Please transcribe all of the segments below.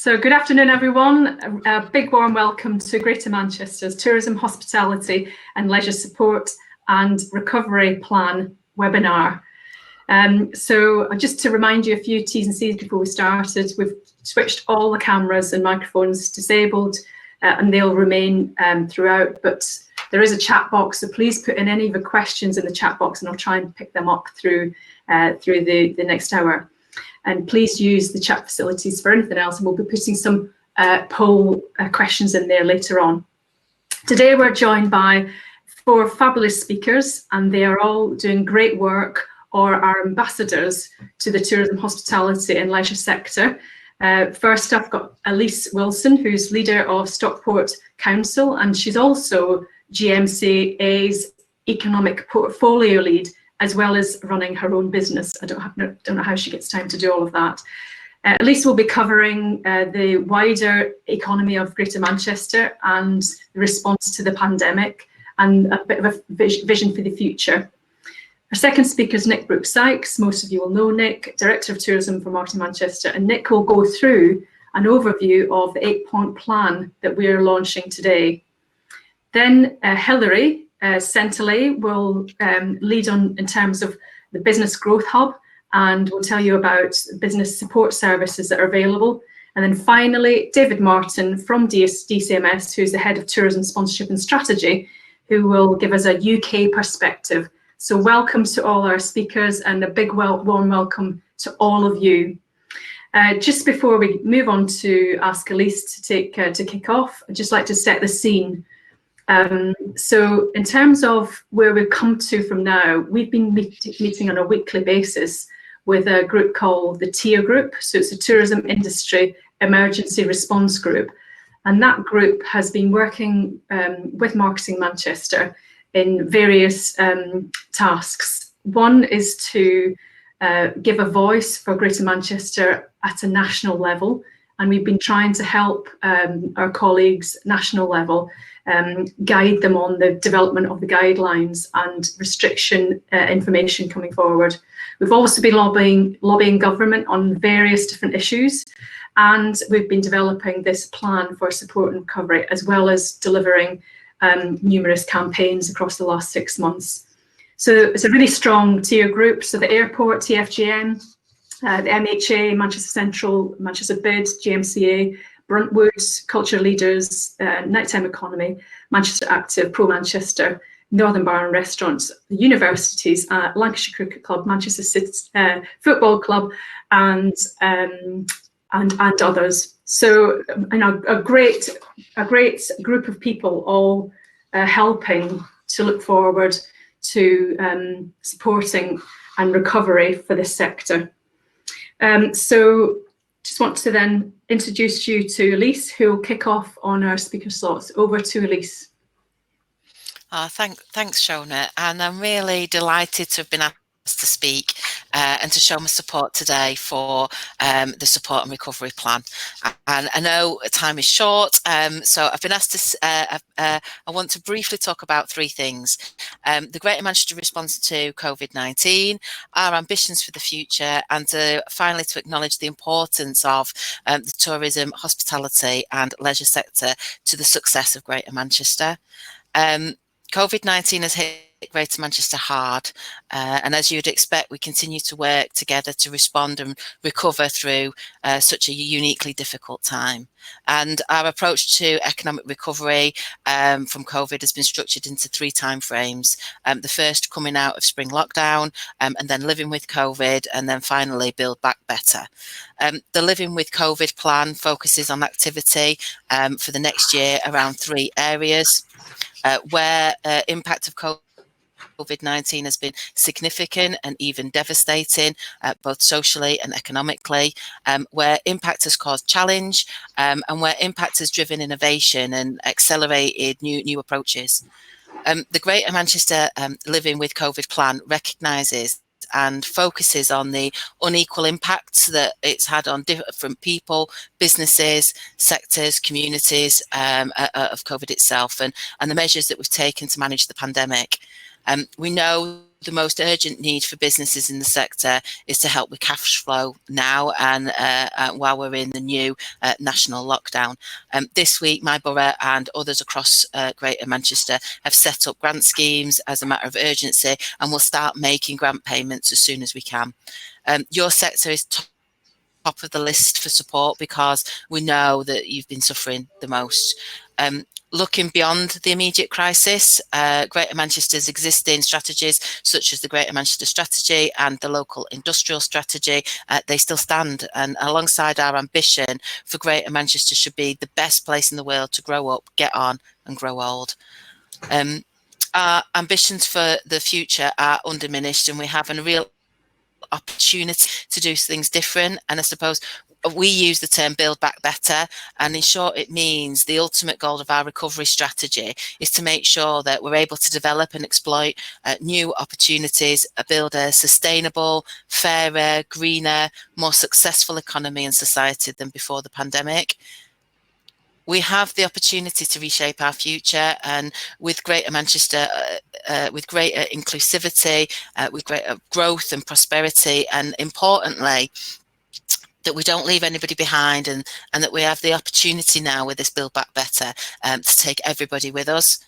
So good afternoon, everyone. A big warm welcome to Greater Manchester's Tourism, Hospitality and Leisure Support and Recovery Plan webinar. So just to remind you a few T's and C's before we started, we've switched all the cameras and microphones disabled and they'll remain throughout, but there is a chat box, so please put in any of the questions in the chat box and I'll try and pick them up through the next hour. And please use the chat facilities for anything else, and we'll be putting some poll questions in there later on. Today we're joined by 4 fabulous speakers, and they are all doing great work or are ambassadors to the tourism, hospitality and leisure sector. First I've got Elise Wilson, who's leader of Stockport Council, and she's also GMCA's economic portfolio lead, as well as running her own business. I don't know how she gets time to do all of that. Elise will be covering the wider economy of Greater Manchester and the response to the pandemic and a bit of a vision for the future. Our second speaker is Nick Brooks-Sykes. Most of you will know Nick, Director of Tourism for Martin Manchester, and Nick will go through an overview of the 8-point plan that we are launching today. Then Hilary Centelay will lead on in terms of the Business Growth Hub, and will tell you about business support services that are available. And then finally, David Martin from DCMS, who's the Head of Tourism Sponsorship and Strategy, who will give us a UK perspective. So welcome to all our speakers, and a big warm welcome to all of you. Just before we move on to ask Elise to kick off, I'd just like to set the scene. So in terms of where we've come to from now, we've been meeting on a weekly basis with a group called the TIA Group. So it's a Tourism Industry Emergency Response Group. And that group has been working with Marketing Manchester in various tasks. One is to give a voice for Greater Manchester at a national level. And we've been trying to help our colleagues national level guide them on the development of the guidelines and restriction information coming forward. We've also been lobbying government on various different issues, and we've been developing this plan for support and recovery, as well as delivering numerous campaigns across the last 6 months. So it's a really strong tier group. So the airport, TFGM, the MHA, Manchester Central, Manchester BID, GMCA, Bruntwood, Culture Leaders, Nighttime Economy, Manchester Active, Pro Manchester, Northern Bar and Restaurants, the universities, Lancashire Cricket Club, Manchester City Football Club, and others. So a great group of people all helping to look forward to supporting and recovery for this sector. So just want to then introduce you to Elise, who will kick off on our speaker slots. Over to Elise. Thanks, Shona, and I'm really delighted to have been asked to speak and to show my support today for the support and recovery plan. And I know time is short, so I've been asked to, I want to briefly talk about 3 things. The Greater Manchester response to COVID-19, our ambitions for the future, and finally to acknowledge the importance of the tourism, hospitality and leisure sector to the success of Greater Manchester. COVID-19 has hit Greater Manchester hard, and as you'd expect, we continue to work together to respond and recover through such a uniquely difficult time. And our approach to economic recovery from COVID has been structured into 3 timeframes. The first coming out of spring lockdown, and then living with COVID, and then finally build back better. The Living with COVID plan focuses on activity for the next year around 3 areas. Where impact of COVID-19 has been significant and even devastating, both socially and economically, where impact has caused challenge, and where impact has driven innovation and accelerated new approaches. The Greater Manchester Living with COVID plan recognises and focuses on the unequal impacts that it's had on different people, businesses, sectors, communities of COVID itself, and the measures that we've taken to manage the pandemic. We know the most urgent need for businesses in the sector is to help with cash flow now and while we're in the new national lockdown. This week, my borough and others across Greater Manchester have set up grant schemes as a matter of urgency, and we'll start making grant payments as soon as we can. Your sector is top of the list for support because we know that you've been suffering the most. Looking beyond the immediate crisis, Greater Manchester's existing strategies, such as the Greater Manchester Strategy and the local industrial strategy, they still stand. And alongside our ambition for Greater Manchester should be the best place in the world to grow up, get on and grow old. Our ambitions for the future are undiminished, and we have a real opportunity to do things different. And I suppose we use the term build back better, and in short it means the ultimate goal of our recovery strategy is to make sure that we're able to develop and exploit new opportunities, build a sustainable, fairer, greener, more successful economy and society than before the pandemic. We have the opportunity to reshape our future, and with Greater Manchester, with greater inclusivity, with greater growth and prosperity, and importantly, that we don't leave anybody behind, and that we have the opportunity now with this Build Back Better to take everybody with us.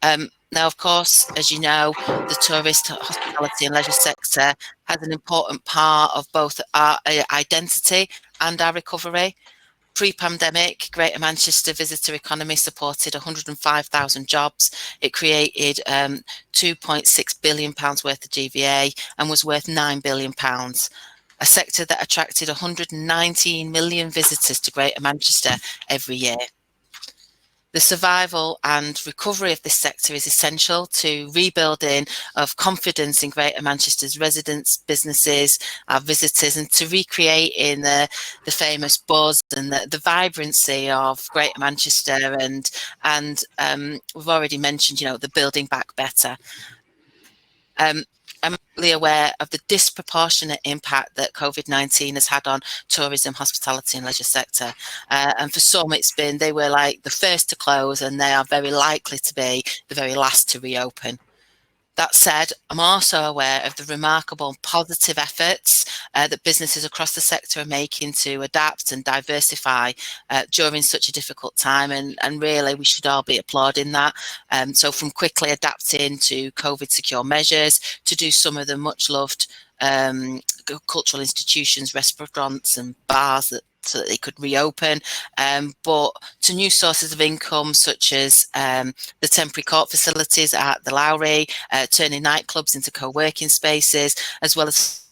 Now, of course, as you know, the tourist, hospitality and leisure sector has an important part of both our identity and our recovery. Pre-pandemic, Greater Manchester visitor economy supported 105,000 jobs. It created £2.6 billion worth of GVA and was worth £9 billion. A sector that attracted 119 million visitors to Greater Manchester every year. The survival and recovery of this sector is essential to rebuilding of confidence in Greater Manchester's residents, businesses, our visitors, and to recreating the famous buzz and the vibrancy of Greater Manchester. And we've already mentioned, the building back better. I'm really aware of the disproportionate impact that COVID-19 has had on tourism, hospitality and leisure sector. And for some, they were like the first to close, and they are very likely to be the very last to reopen. That said, I'm also aware of the remarkable positive efforts that businesses across the sector are making to adapt and diversify during such a difficult time. And really, we should all be applauding that. So from quickly adapting to COVID secure measures to do some of the much loved cultural institutions, restaurants and bars so that they could reopen, but to new sources of income such as the temporary court facilities at the Lowry, turning nightclubs into co-working spaces, as well as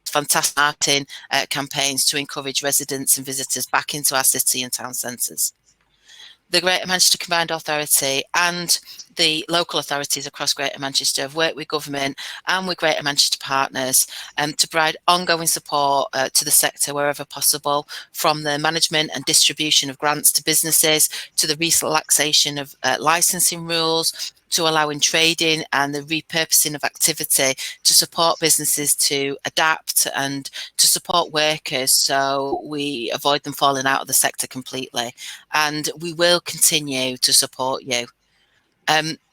fantastic marketing campaigns to encourage residents and visitors back into our city and town centres. The Greater Manchester Combined Authority and the local authorities across Greater Manchester have worked with government and with Greater Manchester partners to provide ongoing support to the sector wherever possible, from the management and distribution of grants to businesses, to the relaxation of licensing rules, to allowing trading and the repurposing of activity to support businesses to adapt and to support workers so we avoid them falling out of the sector completely. And we will continue to support you.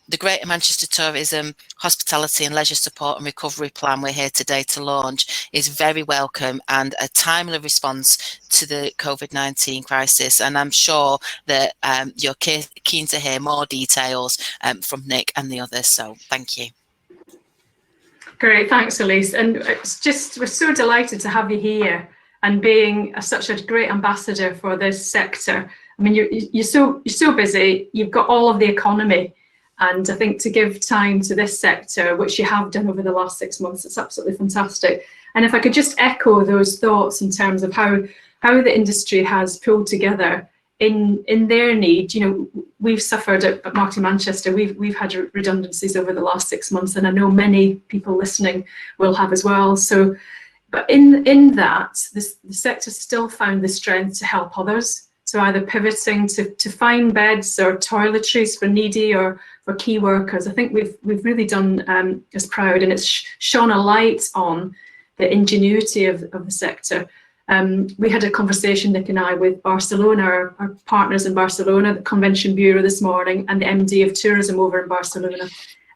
The Greater Manchester Tourism, Hospitality and Leisure Support and Recovery Plan we're here today to launch is very welcome and a timely response to the COVID-19 crisis. And I'm sure that you're keen to hear more details from Nick and the others. So thank you. Great, thanks, Elise. And we're so delighted to have you here and being such a great ambassador for this sector. I mean, you're so busy. You've got all of the economy. And I think to give time to this sector, which you have done over the last 6 months, it's absolutely fantastic. And if I could just echo those thoughts in terms of how the industry has pulled together in their need. We've suffered at Marketing Manchester. We've had redundancies over the last 6 months, and I know many people listening will have as well. So, but in that, the sector still found the strength to help others. So either pivoting to find beds or toiletries for needy or for key workers. I think we've really done us proud, and it's shone a light on the ingenuity of the sector. We had a conversation, Nick and I, with Barcelona, our partners in Barcelona, the Convention Bureau this morning, and the MD of Tourism over in Barcelona.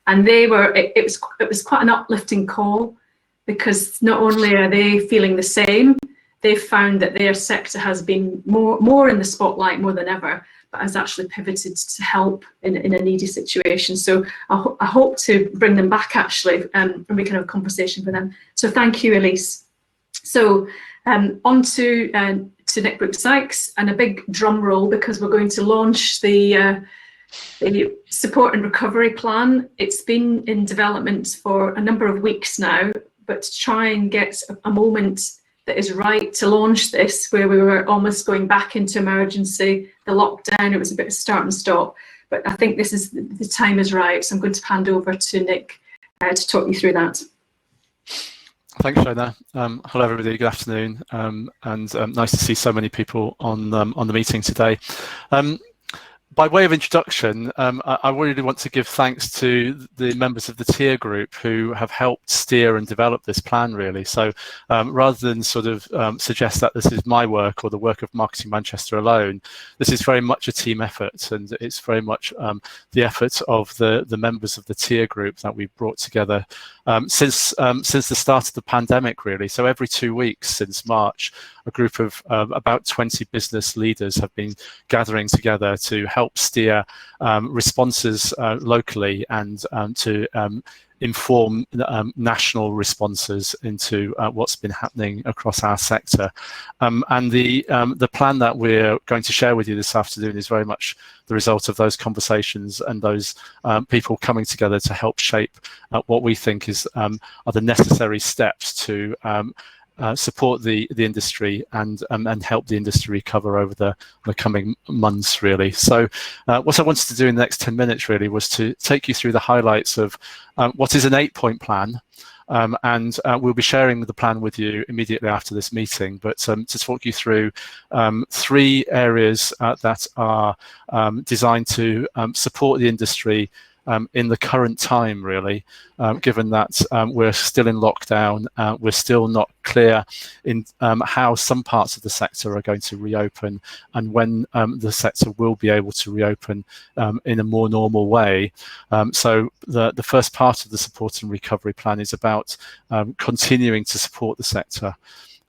and it was quite an uplifting call, because not only are they feeling the same, they've found that their sector has been more in the spotlight more than ever, but has actually pivoted to help in a needy situation. So I hope to bring them back, actually, and we can have a conversation with them. So thank you, Elise. So on to Nick Brooks-Sykes, and a big drum roll, because we're going to launch the support and recovery plan. It's been in development for a number of weeks now, but to try and get a moment that is right to launch this, where we were almost going back into emergency, the lockdown, it was a bit of start and stop, but I think the time is right. So I'm going to hand over to Nick to talk you through that. Thanks, Shona. Hello, everybody. Good afternoon, and nice to see so many people on the meeting today. By way of introduction, I really want to give thanks to the members of the tier group who have helped steer and develop this plan, really. So rather than sort of suggest that this is my work or the work of Marketing Manchester alone, this is very much a team effort, and it's very much the effort of the members of the tier group that we've brought together since the start of the pandemic, really. So every 2 weeks since March, a group of about 20 business leaders have been gathering together to help steer responses locally, and to inform national responses into what's been happening across our sector. And the plan that we're going to share with you this afternoon is very much the result of those conversations and those people coming together to help shape what we think are the necessary steps to support the industry and help the industry recover over the coming months, really. So what I wanted to do in the next 10 minutes really was to take you through the highlights of what is an 8-point plan. And we'll be sharing the plan with you immediately after this meeting, but to talk you through 3 areas that are designed to support the industry in the current time, really, given that we're still in lockdown, we're still not clear in how some parts of the sector are going to reopen, and when the sector will be able to reopen in a more normal way. So the first part of the support and recovery plan is about continuing to support the sector.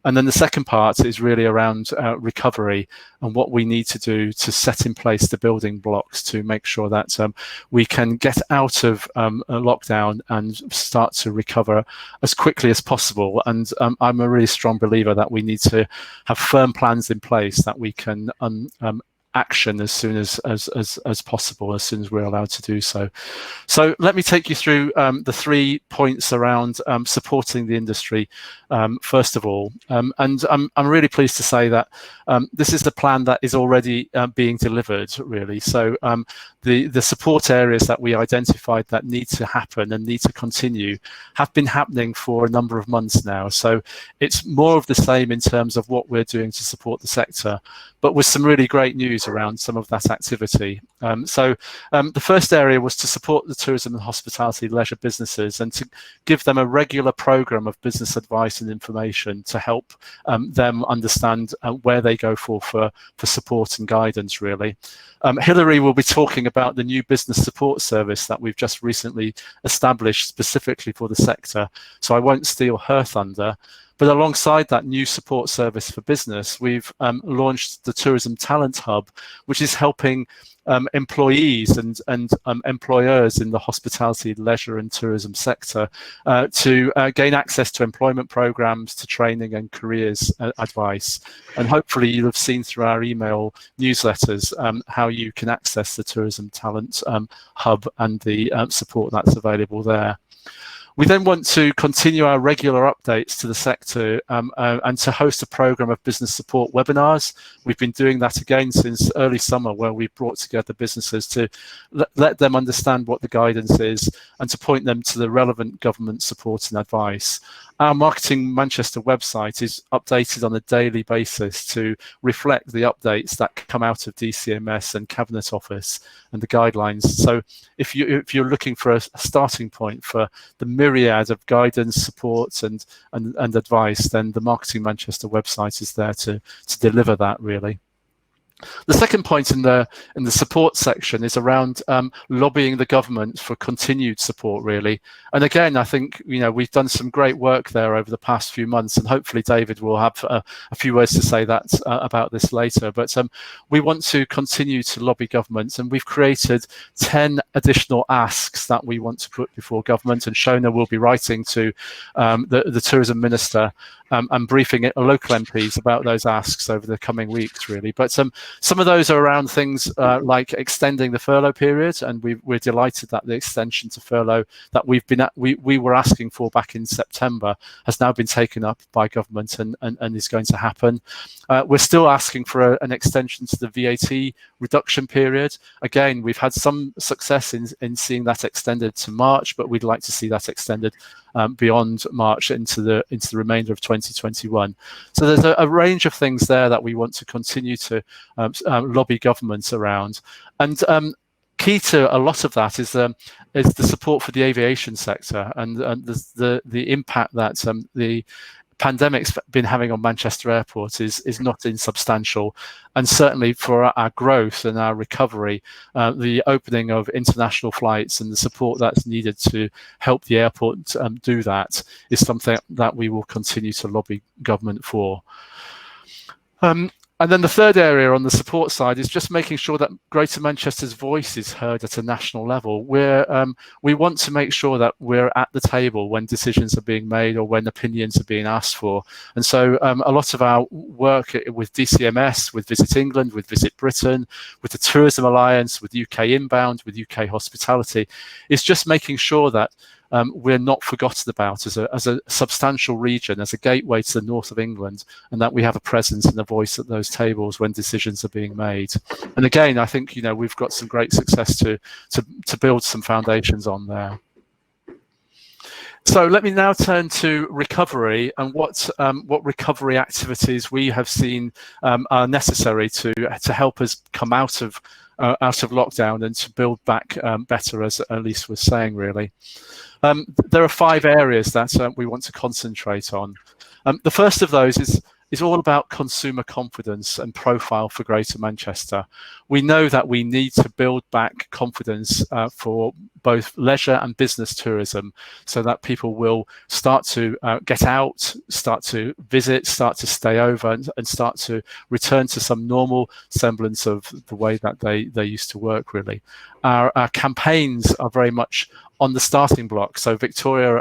And then the second part is really around recovery and what we need to do to set in place the building blocks to make sure that we can get out of a lockdown and start to recover as quickly as possible. And I'm a really strong believer that we need to have firm plans in place that we can action as soon as possible, as soon as we're allowed to do so. So let me take you through the 3 points around supporting the industry first of all. And I'm really pleased to say that this is the plan that is already being delivered, really. So the support areas that we identified that need to happen and need to continue have been happening for a number of months now. So it's more of the same in terms of what we're doing to support the sector, but with some really great news around some of that activity. The first area was to support the tourism and hospitality leisure businesses and to give them a regular program of business advice and information to help them understand where they go for support and guidance, really. Hilary will be talking about the new business support service that we've just recently established specifically for the sector, so I won't steal her thunder. But alongside that new support service for business, we've launched the Tourism Talent Hub, which is helping employees and employers in the hospitality, leisure and tourism sector to gain access to employment programs, to training and careers advice. And hopefully you'll have seen through our email newsletters how you can access the Tourism Talent Hub and the support that's available there. We then want to continue our regular updates to the sector and to host a program of business support webinars. We've been doing that again since early summer, where we've brought together businesses to let them understand what the guidance is and to point them to the relevant government support and advice. Our Marketing Manchester website is updated on a daily basis to reflect the updates that come out of DCMS and Cabinet Office and the guidelines. So if you're looking for a starting point for the myriad of guidance, support and advice, then the Marketing Manchester website is there to deliver that, really. The second point in the support section is around lobbying the government for continued support, really. And again, I think we've done some great work there over the past few months, and hopefully David will have a few words to say about this later. But we want to continue to lobby governments, and we've created 10 additional asks that we want to put before government. And Shona will be writing to the tourism minister and briefing local MPs about those asks over the coming weeks, really. But some of those are around things like extending the furlough period, and we're delighted that the extension to furlough that we were asking for back in September has now been taken up by government and is going to happen. We're still asking for an extension to the VAT reduction period. Again, we've had some success in seeing that extended to March, but we'd like to see that extended beyond March into the remainder of 2021. So there's a range of things there that we want to continue to lobby governments around. And key to a lot of that is the support for the aviation sector and the impact that the pandemic's been having on Manchester Airport is not insubstantial, and certainly for our growth and our recovery, the opening of international flights and the support that's needed to help the airport do that is something that we will continue to lobby government for. And then the third area on the support side is just making sure that Greater Manchester's voice is heard at a national level. We want to make sure that we're at the table when decisions are being made or when opinions are being asked for. And so a lot of our work with DCMS, with Visit England, with Visit Britain, with the Tourism Alliance, with UK Inbound, with UK Hospitality, is just making sure that we're not forgotten about as a substantial region, as a gateway to the north of England, and that we have a presence and a voice at those tables when decisions are being made. And again, I think we've got some great success to build some foundations on there. So let me now turn to recovery and what recovery activities we have seen are necessary to help us come out of lockdown and to build back better, as Elise was saying, really. There are 5 areas that we want to concentrate on. The first of those is all about consumer confidence and profile for Greater Manchester. We know that we need to build back confidence for both leisure and business tourism so that people will start to get out, start to visit, start to stay over and start to return to some normal semblance of the way that they used to work, really. Our campaigns are very much on the starting block. So Victoria,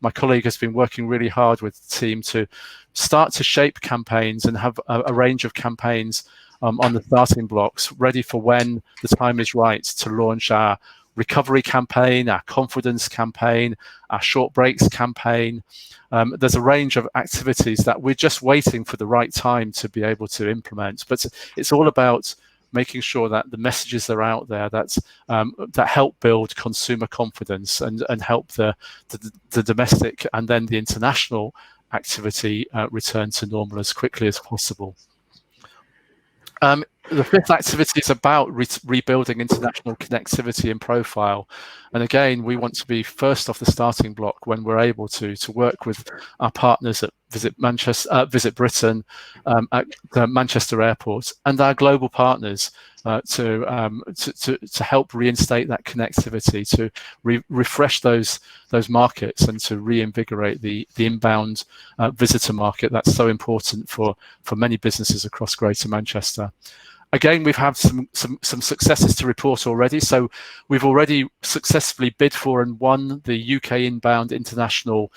my colleague, has been working really hard with the team to start to shape campaigns and have a range of campaigns on the starting blocks ready for when the time is right to launch our recovery campaign, our confidence campaign, our short breaks campaign. There's a range of activities that we're just waiting for the right time to be able to implement, but it's all about making sure that the messages are out there that help build consumer confidence and help the domestic and then the international activity return to normal as quickly as possible. The fifth activity is about rebuilding international connectivity and profile. And again, we want to be first off the starting block when we're able to work with our partners at Visit Manchester, Visit Britain, at the Manchester Airport, and our global partners to help reinstate that connectivity, to refresh those markets, and to reinvigorate the inbound visitor market that's so important for many businesses across Greater Manchester. Again, we've had some successes to report already. So we've already successfully bid for and won the UK Inbound International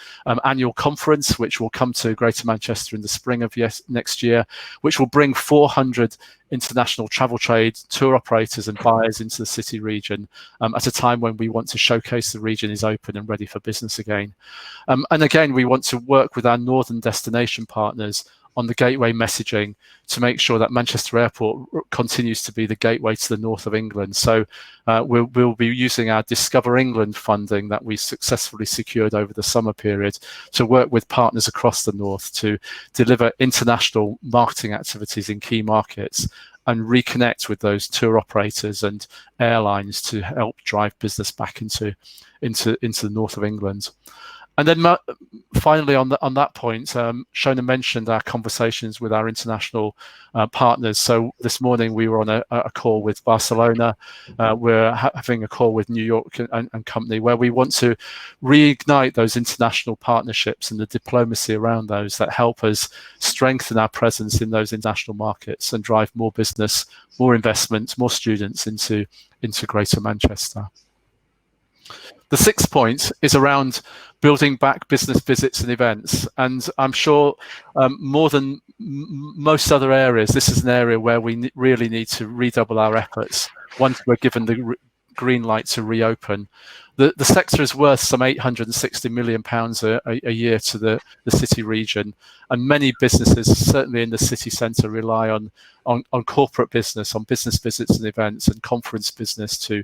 Annual Conference, which will come to Greater Manchester in the spring of next year, which will bring 400 international travel trade tour operators and buyers into the city region at a time when we want to showcase the region is open and ready for business again. And again, we want to work with our northern destination partners on the gateway messaging to make sure that Manchester Airport continues to be the gateway to the north of England. So we'll be using our Discover England funding that we successfully secured over the summer period to work with partners across the north to deliver international marketing activities in key markets and reconnect with those tour operators and airlines to help drive business back into the north of England. And then finally, on that point, Shona mentioned our conversations with our international partners. So this morning we were on a call with Barcelona. We're having a call with New York and company, where we want to reignite those international partnerships and the diplomacy around those that help us strengthen our presence in those international markets and drive more business, more investment, more students into Greater Manchester. The sixth point is around building back business visits and events. And I'm sure more than most other areas, this is an area where we really need to redouble our efforts once we're given the green light to reopen. The sector is worth some £860 million a year to the city region, and many businesses, certainly in the city centre, rely on corporate business, on business visits and events and conference business to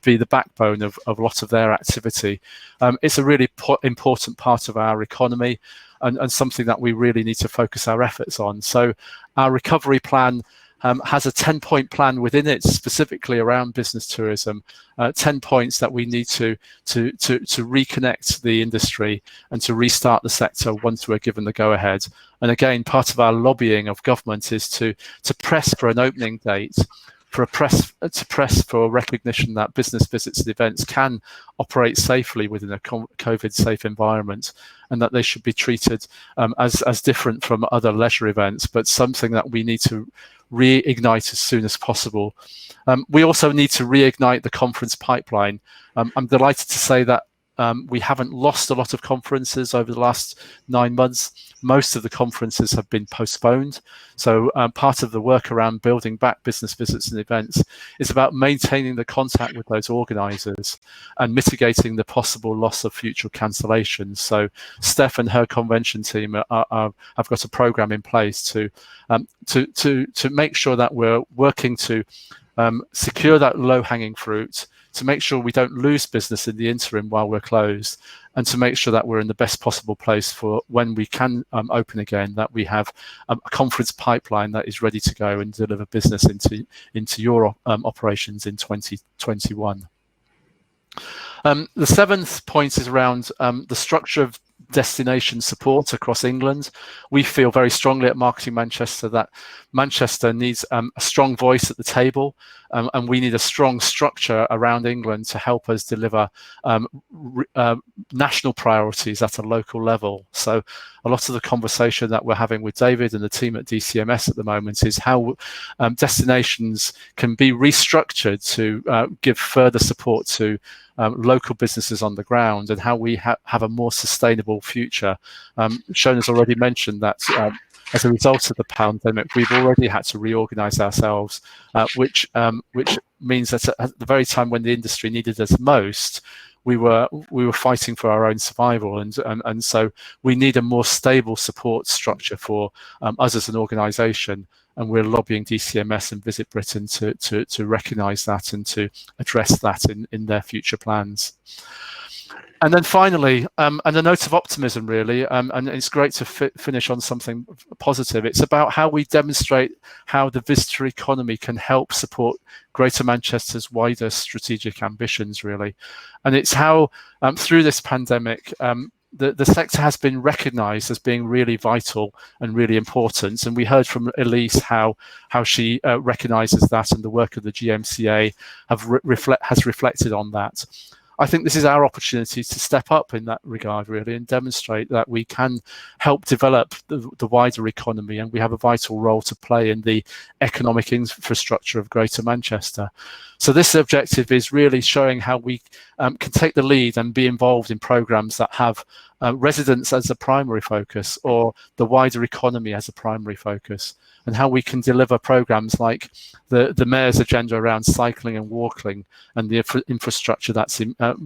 be the backbone of a lot of their activity. It's a really important part of our economy, and something that we really need to focus our efforts on. So our recovery plan has a 10-point plan within it, specifically around business tourism. 10 points that we need to reconnect the industry and to restart the sector once we're given the go-ahead. And again, part of our lobbying of government is to press for an opening date, to press for recognition that business visits and events can operate safely within a COVID-safe environment, and that they should be treated as different from other leisure events, but something that we need to reignite as soon as possible. We also need to reignite the conference pipeline. I'm delighted to say that we haven't lost a lot of conferences over the last 9 months. Most of the conferences have been postponed. So part of the work around building back business visits and events is about maintaining the contact with those organisers and mitigating the possible loss of future cancellations. So Steph and her convention team have got a programme in place to make sure that we're working to secure that low-hanging fruit, to make sure we don't lose business in the interim while we're closed, and to make sure that we're in the best possible place for when we can open again, that we have a conference pipeline that is ready to go and deliver business into your operations in 2021. The seventh point is around the structure of destination support across England. We feel very strongly at Marketing Manchester that Manchester needs a strong voice at the table, and we need a strong structure around England to help us deliver national priorities at a local level. So a lot of the conversation that we're having with David and the team at DCMS at the moment is how destinations can be restructured to give further support to local businesses on the ground, and how we have a more sustainable future. Shona's already mentioned that as a result of the pandemic, we've already had to reorganise ourselves, which means that at the very time when the industry needed us most, we were fighting for our own survival, and so we need a more stable support structure for us as an organisation. And we're lobbying DCMS and Visit Britain to recognise that and to address that in their future plans. And then finally, and a note of optimism really, and it's great to finish on something positive. It's about how we demonstrate how the visitor economy can help support Greater Manchester's wider strategic ambitions really. And it's how through this pandemic, the sector has been recognised as being really vital and really important. And we heard from Elise how she recognises that, and the work of the GMCA has reflected on that. I think this is our opportunity to step up in that regard really, and demonstrate that we can help develop the wider economy, and we have a vital role to play in the economic infrastructure of Greater Manchester. So this objective is really showing how we can take the lead and be involved in programmes that have residents as a primary focus, or the wider economy as a primary focus, and how we can deliver programmes like the Mayor's agenda around cycling and walking, and the infrastructure that's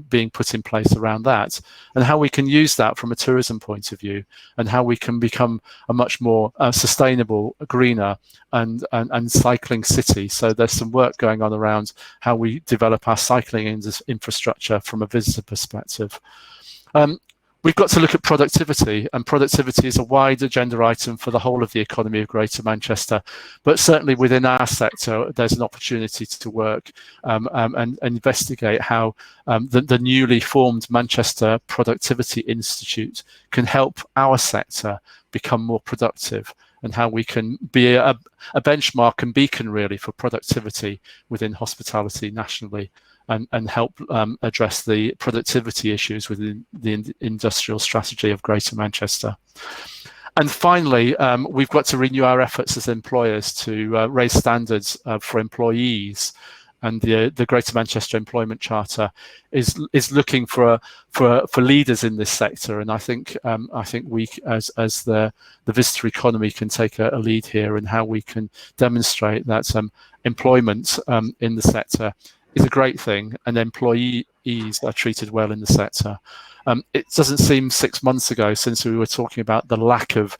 being put in place around that, and how we can use that from a tourism point of view, and how we can become a much more sustainable, greener and cycling city. So there's some work going on around how we develop our cycling infrastructure from a visitor perspective. We've got to look at productivity, and productivity is a wide agenda item for the whole of the economy of Greater Manchester. But certainly within our sector, there's an opportunity to work and investigate how the newly formed Manchester Productivity Institute can help our sector become more productive, and how we can be a benchmark and beacon really for productivity within hospitality nationally, and help address the productivity issues within the industrial strategy of Greater Manchester. And finally, we've got to renew our efforts as employers to raise standards for employees. And the Greater Manchester Employment Charter is looking for leaders in this sector, and I think we as the visitor economy can take a lead here in how we can demonstrate that employment in the sector is a great thing, and employees are treated well in the sector. It doesn't seem 6 months ago since we were talking about the lack of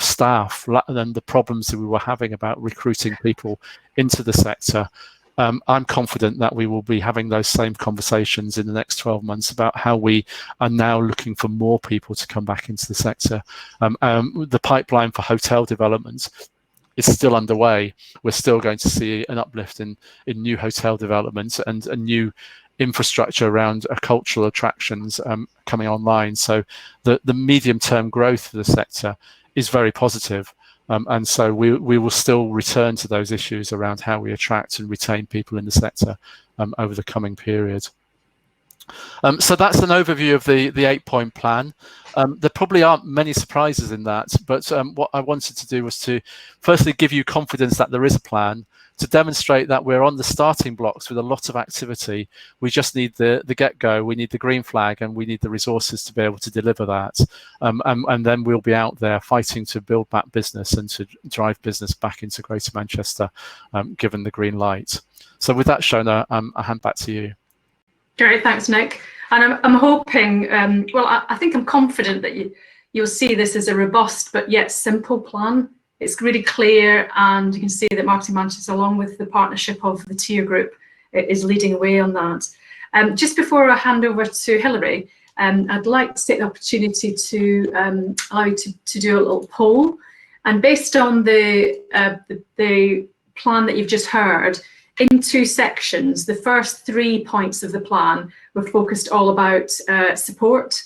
staff and the problems that we were having about recruiting people into the sector. I'm confident that we will be having those same conversations in the next 12 months about how we are now looking for more people to come back into the sector. The pipeline for hotel development is still underway. We're still going to see an uplift in new hotel developments and a new infrastructure around cultural attractions coming online. So the medium-term growth for the sector is very positive. And so we will still return to those issues around how we attract and retain people in the sector over the coming period. So that's an overview of the 8-point plan. There probably aren't many surprises in that, but what I wanted to do was to firstly give you confidence that there is a plan, to demonstrate that we're on the starting blocks with a lot of activity. We just need the get-go, we need the green flag, and we need the resources to be able to deliver that. And then we'll be out there fighting to build back business and to drive business back into Greater Manchester, given the green light. So with that, Shona, I'll hand back to you. Great, thanks, Nick. And I'm hoping, I think I'm confident that you'll see this as a robust but yet simple plan. It's really clear, and you can see that Marketing Manchester, along with the partnership of the Tier Group, is leading the way on that. Just before I hand over to Hilary, I'd like to take the opportunity to allow you to do a little poll. And based on the plan that you've just heard, in 2 sections, the first 3 points of the plan were focused all about support,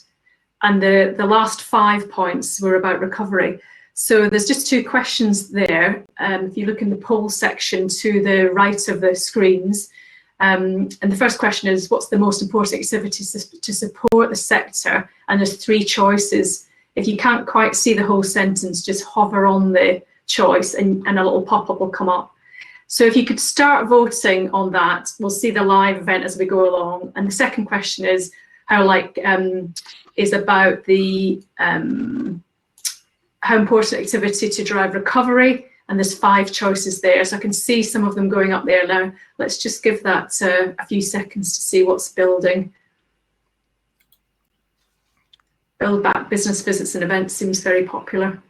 and the last 5 points were about recovery. So there's just 2 questions there. If you look in the poll section to the right of the screens, and the first question is, what's the most important activities to support the sector? And there's 3 choices. If you can't quite see the whole sentence, just hover on the choice and a little pop-up will come up. So if you could start voting on that, we'll see the live event as we go along. And the second question is is about the how important activity to drive recovery, and there's 5 choices there. So I can see some of them going up there now. Let's just give that a few seconds to see what's building. Build back business visits and events seems very popular.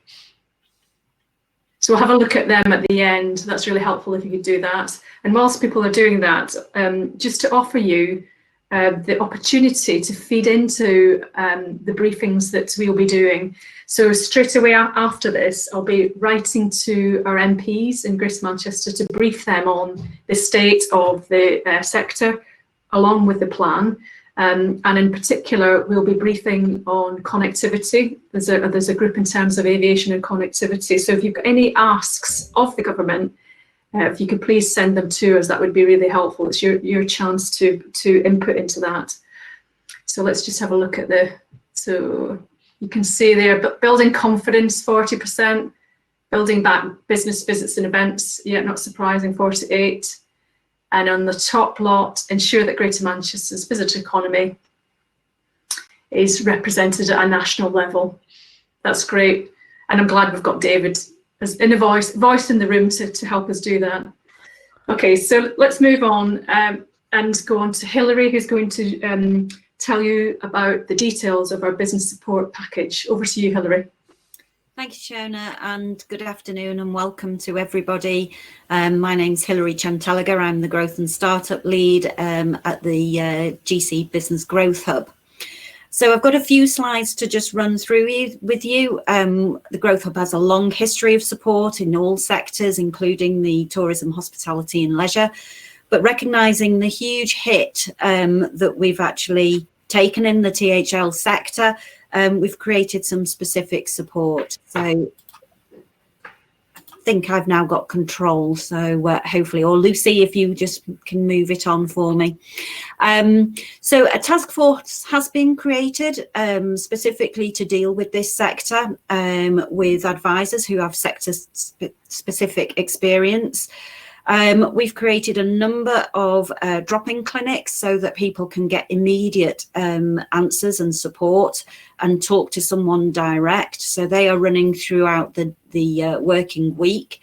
So we'll have a look at them at the end. That's really helpful if you could do that. And whilst people are doing that, just to offer you the opportunity to feed into the briefings that we'll be doing. So straight away after this, I'll be writing to our MPs in Greater Manchester to brief them on the state of the sector, along with the plan. And in particular, we'll be briefing on connectivity. There's a group in terms of aviation and connectivity. So if you've got any asks of the government, if you could please send them to us, that would be really helpful. It's your chance to input into that. So let's just have a look at so you can see there, but building confidence, 40%, building back business visits and events, yeah, not surprising, 48%. And on the top lot, ensure that Greater Manchester's visitor economy is represented at a national level. That's great. And I'm glad we've got David as in a voice in the room to help us do that. Okay, so let's move on and go on to Hilary, who's going to tell you about the details of our business support package. Over to you, Hilary. Thank you, Shona, and good afternoon and welcome to everybody. My name's Hilary Chantalaga. I'm the Growth and Startup Lead at the GC Business Growth Hub. So I've got a few slides to just run through with you. The Growth Hub has a long history of support in all sectors, including the tourism, hospitality and leisure. But recognising the huge hit that we've actually taken in the THL sector, we've created some specific support. So I think I've now got control, so hopefully, or Lucy, if you just can move it on for me. So a task force has been created specifically to deal with this sector, with advisors who have sector specific experience. We've created a number of drop-in clinics so that people can get immediate answers and support and talk to someone direct. So they are running throughout the working week.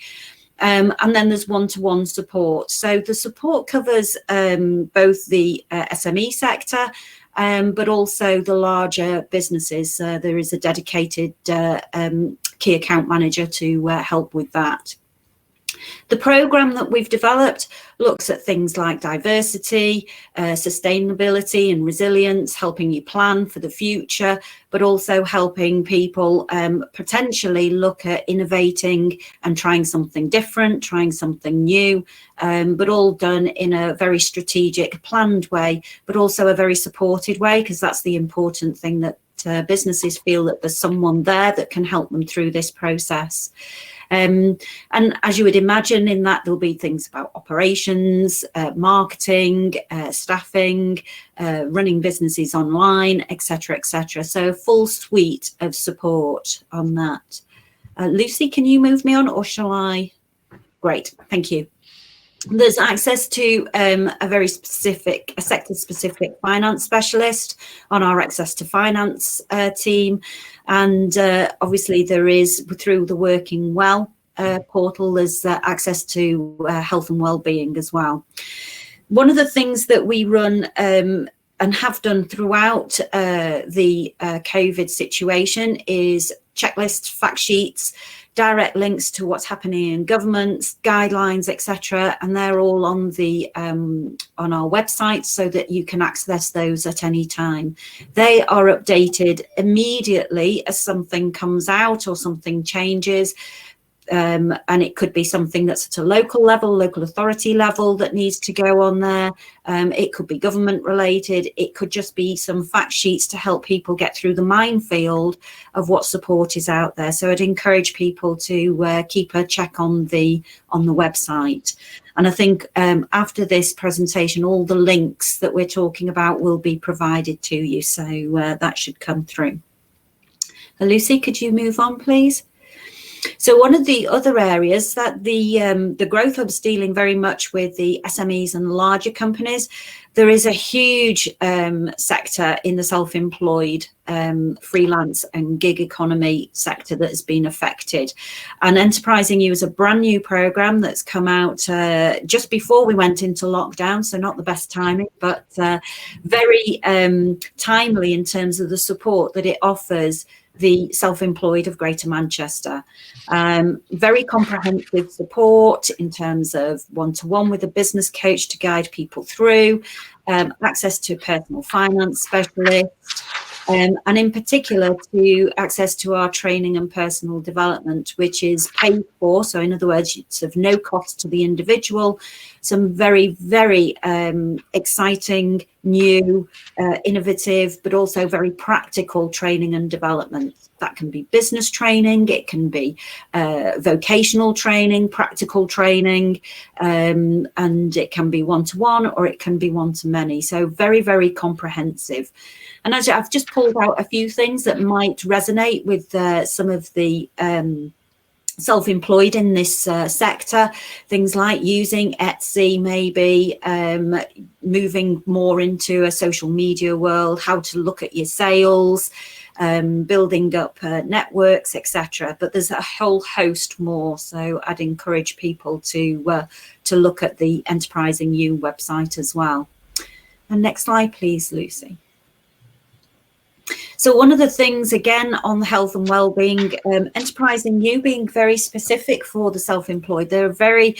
And then there's one-to-one support. So the support covers both the SME sector, but also the larger businesses. There is a dedicated key account manager to help with that. The programme that we've developed looks at things like diversity, sustainability and resilience, helping you plan for the future, but also helping people potentially look at innovating and trying something different, trying something new, but all done in a very strategic, planned way, but also a very supported way, because that's the important thing, that businesses feel that there's someone there that can help them through this process. And as you would imagine, in that there'll be things about operations, marketing, staffing, running businesses online, etc., etc. So a full suite of support on that. Lucy, can you move me on, or shall I? Great, thank you. There's access to a very specific, a sector-specific finance specialist on our Access to Finance team. And obviously there is, through the Working Well portal, there's access to health and wellbeing as well. One of the things that we run and have done throughout the COVID situation is checklists, fact sheets, direct links to what's happening in governments, guidelines, etc., and they're all on the on our website so that you can access those at any time. They are updated immediately as something comes out or something changes. And it could be something that's at a local level, local authority level, that needs to go on there. It could be government related. It could just be some fact sheets to help people get through the minefield of what support is out there. So I'd encourage people to keep a check on the website. And I think after this presentation, all the links that we're talking about will be provided to you. So that should come through. Lucy, could you move on, please? So one of the other areas that the Growth Hub's dealing very much with the SMEs and larger companies. There is a huge sector in the self-employed, freelance and gig economy sector that has been affected. And Enterprising You is a brand new programme that's come out just before we went into lockdown, so not the best timing, but very timely in terms of the support that it offers the self-employed of Greater Manchester. Very comprehensive support in terms of one-to-one with a business coach to guide people through, access to a personal finance specialist, and in particular to access to our training and personal development, which is paid for. So in other words, it's of no cost to the individual. Some very, very exciting, new, innovative, but also very practical training and development. That can be business training, it can be vocational training, practical training, and it can be one-to-one or it can be one-to-many. So very, very comprehensive. And as I've just pulled out a few things that might resonate with some of the self-employed in this sector, things like using Etsy, maybe moving more into a social media world, how to look at your sales, building up networks, etc. But there's a whole host more, so I'd encourage people to look at the Enterprising You website as well. And next slide, please, Lucy. So one of the things, again, on the health and wellbeing, Enterprising You being very specific for the self-employed. They're very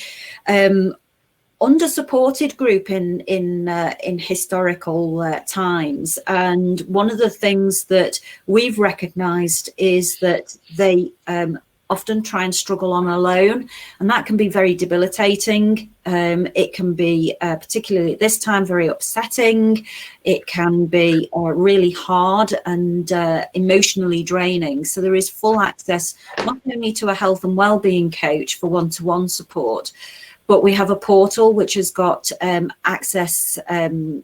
under-supported group in historical times, and one of the things that we've recognised is that they often try and struggle on alone, and that can be very debilitating. It can be, particularly at this time, very upsetting. It can be really hard and emotionally draining. So there is full access not only to a health and wellbeing coach for one-to-one support, but we have a portal which has got access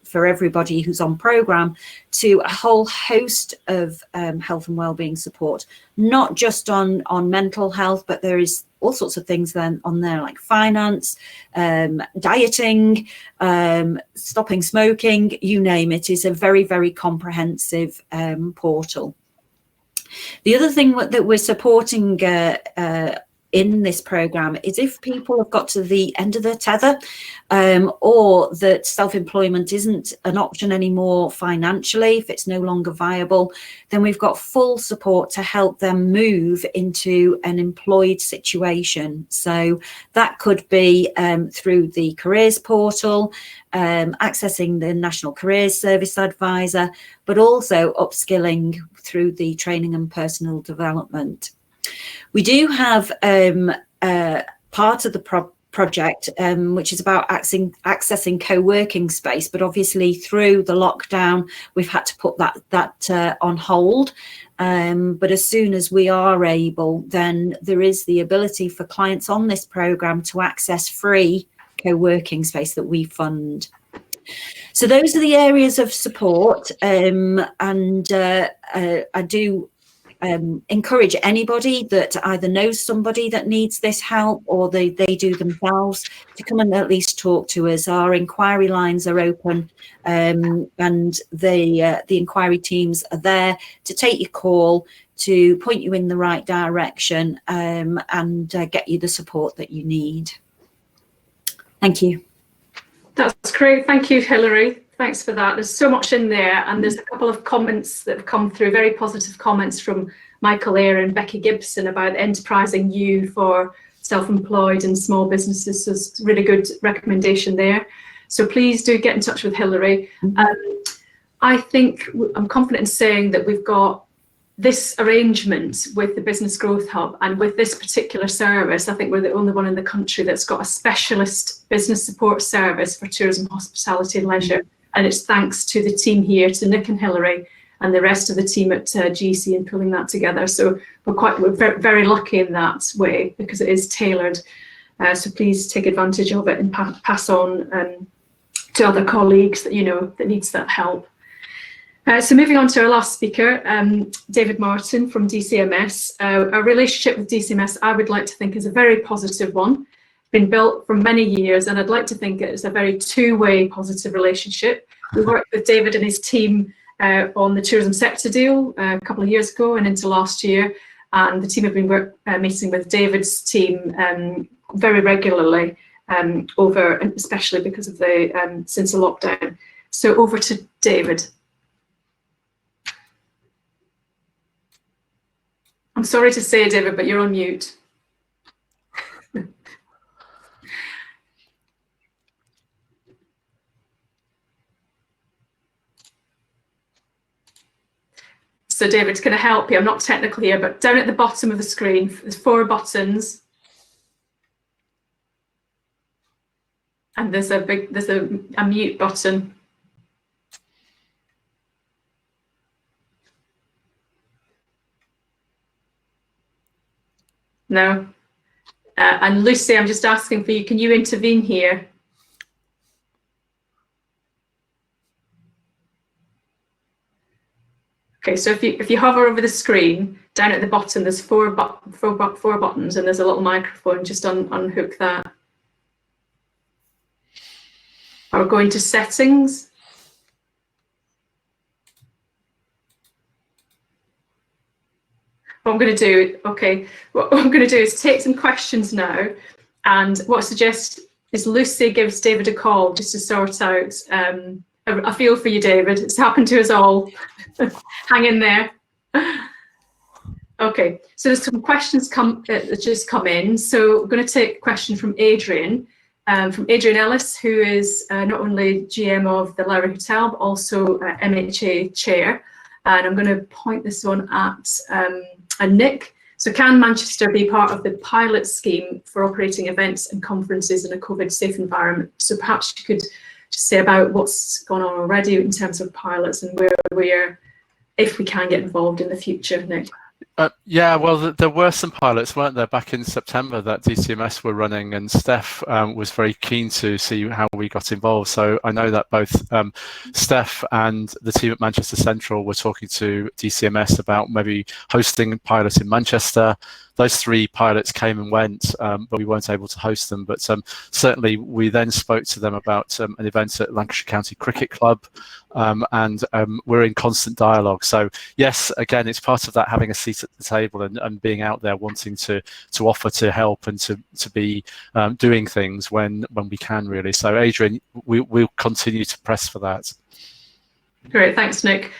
for everybody who's on programme to a whole host of health and wellbeing support, not just on mental health, but there is all sorts of things then on there like finance, dieting, stopping smoking, you name it. It's a very, very comprehensive portal. The other thing that we're supporting in this programme is if people have got to the end of their tether, or that self-employment isn't an option anymore financially, if it's no longer viable, then we've got full support to help them move into an employed situation. So that could be through the careers portal, accessing the National Careers Service Advisor, but also upskilling through the training and personal development. We do have part of the project which is about accessing co-working space, but obviously through the lockdown we've had to put that on hold. But as soon as we are able, then there is the ability for clients on this programme to access free co-working space that we fund. So those are the areas of support, and I do encourage anybody that either knows somebody that needs this help or they do themselves to come and at least talk to us. Our inquiry lines are open, and the inquiry teams are there to take your call, to point you in the right direction, and get you the support that you need. Thank you. That's great. Thank you, Hilary. Thanks for that. There's so much in there, and there's a couple of comments that have come through, very positive comments from Michael Eyre and Becky Gibson about enterprising you for self-employed and small businesses. So it's a really good recommendation there. So please do get in touch with Hilary. I think I'm confident in saying that we've got this arrangement with the Business Growth Hub and with this particular service. I think we're the only one in the country that's got a specialist business support service for tourism, hospitality and leisure. And it's thanks to the team here, to Nick and Hilary and the rest of the team at GC in pulling that together. So we're very, very lucky in that way because it is tailored. So please take advantage of it and pass on to other colleagues that you know that needs that help. So moving on to our last speaker, David Martin from DCMS. Our relationship with DCMS, I would like to think, is a very positive one. Been built for many years, and I'd like to think it's a very two-way positive relationship. We worked with David and his team on the tourism sector deal a couple of years ago and into last year, and the team have been meeting with David's team very regularly especially because of the since the lockdown. So over to David. I'm sorry to say, David, but you're on mute. So David, can I help you? I'm not technical here, but down at the bottom of the screen, there's 4 buttons. And there's a mute button. No. And Lucy, I'm just asking for you, can you intervene here? Okay, so if you hover over the screen, down at the bottom, there's four buttons, and there's a little microphone. Just unhook that. Or go into settings. What I'm going to do is take some questions now, and what I suggest is Lucy gives David a call just to sort out. I feel for you, David. It's happened to us all. Hang in there. Okay, so there's some questions that just come in. So we're going to take a question from Adrian. from Adrian Ellis, who is not only GM of the Lowry Hotel, but also MHA chair. And I'm going to point this one at Nick. So can Manchester be part of the pilot scheme for operating events and conferences in a COVID-safe environment? So perhaps you could just say about what's gone on already in terms of pilots and where we're, if we can get involved in the future, Nick. Yeah, well, there were some pilots, weren't there, back in September that DCMS were running, and Steph was very keen to see how we got involved. So I know that both Steph and the team at Manchester Central were talking to DCMS about maybe hosting pilots in Manchester. Those 3 pilots came and went, but we weren't able to host them. But certainly we then spoke to them about an event at Lancashire County Cricket Club, and we're in constant dialogue. So yes, again, it's part of that, having a seat at the table and being out there wanting to offer to help and to be doing things when we can, really. So Adrian, we'll continue to press for that. Great, thanks, Nick.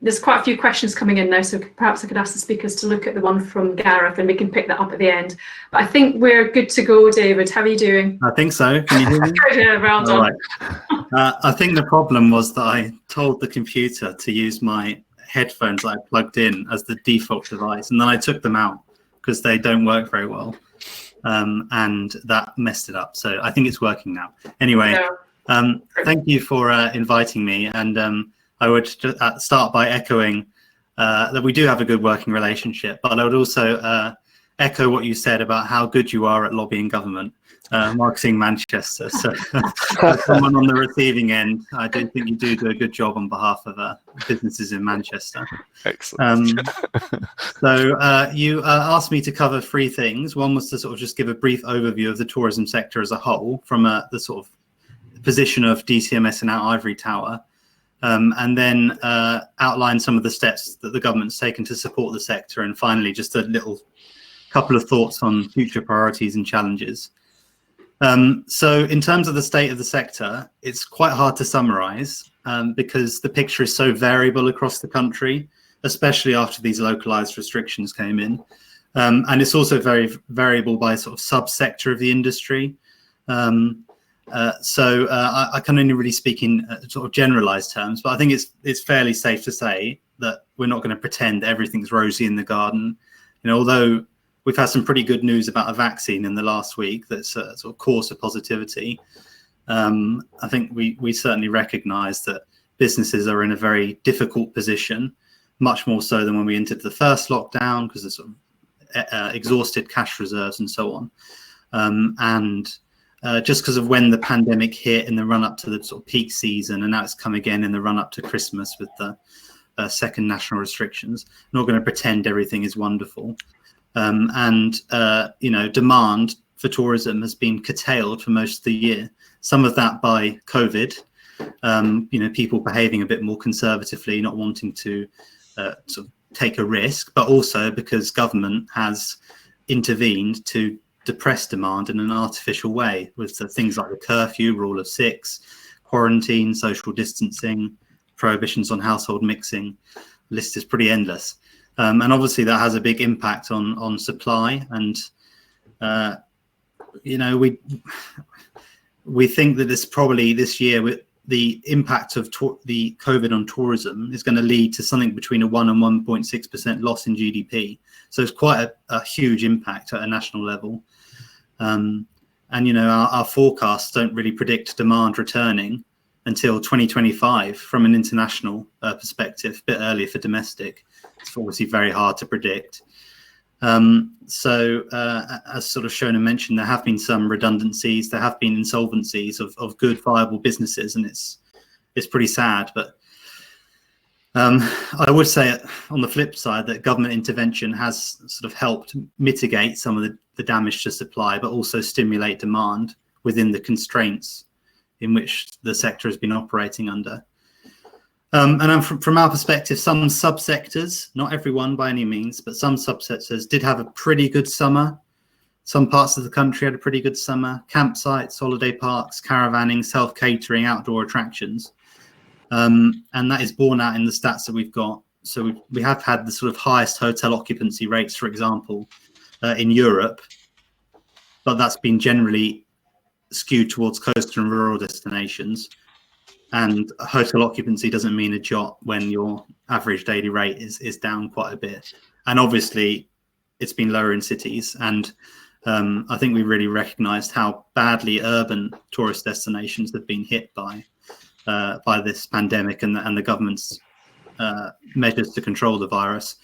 There's quite a few questions coming in now, so perhaps I could ask the speakers to look at the one from Gareth and we can pick that up at the end. But I think we're good to go, David. How are you doing? I think so. Can you hear me? Yeah, well done. Right. I think the problem was that I told the computer to use my headphones that I plugged in as the default device, and then I took them out because they don't work very well, and that messed it up. So I think it's working now. Anyway, thank you for inviting me, and I would start by echoing that we do have a good working relationship, but I would also echo what you said about how good you are at lobbying government, marketing Manchester. So as someone on the receiving end, I do think you do a good job on behalf of businesses in Manchester. Excellent. So you asked me to cover 3 things. One was to sort of just give a brief overview of the tourism sector as a whole from the sort of position of DCMS and our ivory tower. And then outline some of the steps that the government's taken to support the sector, and finally just a little couple of thoughts on future priorities and challenges. So in terms of the state of the sector, it's quite hard to summarize because the picture is so variable across the country, especially after these localized restrictions came in. And it's also very variable by sort of subsector of the industry. So I can only really speak in sort of generalized terms, but I think it's fairly safe to say that we're not going to pretend everything's rosy in the garden. You know, although we've had some pretty good news about a vaccine in the last week that's a sort of cause of positivity, I think we certainly recognise that businesses are in a very difficult position, much more so than when we entered the first lockdown, because of sort of exhausted cash reserves and so on. Just because of when the pandemic hit in the run up to the sort of peak season, and now it's come again in the run up to Christmas with the second national restrictions. I'm not going to pretend everything is wonderful. You know, demand for tourism has been curtailed for most of the year. Some of that by COVID, you know, people behaving a bit more conservatively, not wanting to sort of take a risk, but also because government has intervened to depress demand in an artificial way with things like the curfew, rule of 6, quarantine, social distancing, prohibitions on household mixing. The list is pretty endless. And obviously that has a big impact on supply. And, you know, we think that this year with the impact of the COVID on tourism is going to lead to something between a 1 and 1.6% loss in GDP. So it's quite a huge impact at a national level. And, you know, our forecasts don't really predict demand returning until 2025 from an international perspective, a bit earlier for domestic. It's obviously very hard to predict. So as sort of shown and mentioned, there have been some redundancies, there have been insolvencies of good viable businesses, and it's pretty sad. But I would say on the flip side that government intervention has sort of helped mitigate some of the damage to supply, but also stimulate demand within the constraints in which the sector has been operating under. And from our perspective, some subsectors, not everyone by any means, but some subsectors did have a pretty good summer. Some parts of the country had a pretty good summer. Campsites, holiday parks, caravanning, self-catering, outdoor attractions. And that is borne out in the stats that we've got. So we have had the sort of highest hotel occupancy rates, for example, in Europe, but that's been generally skewed towards coastal and rural destinations. And hotel occupancy doesn't mean a jot when your average daily rate is down quite a bit. And obviously, it's been lower in cities. And I think we really recognised how badly urban tourist destinations have been hit by this pandemic and the government's measures to control the virus,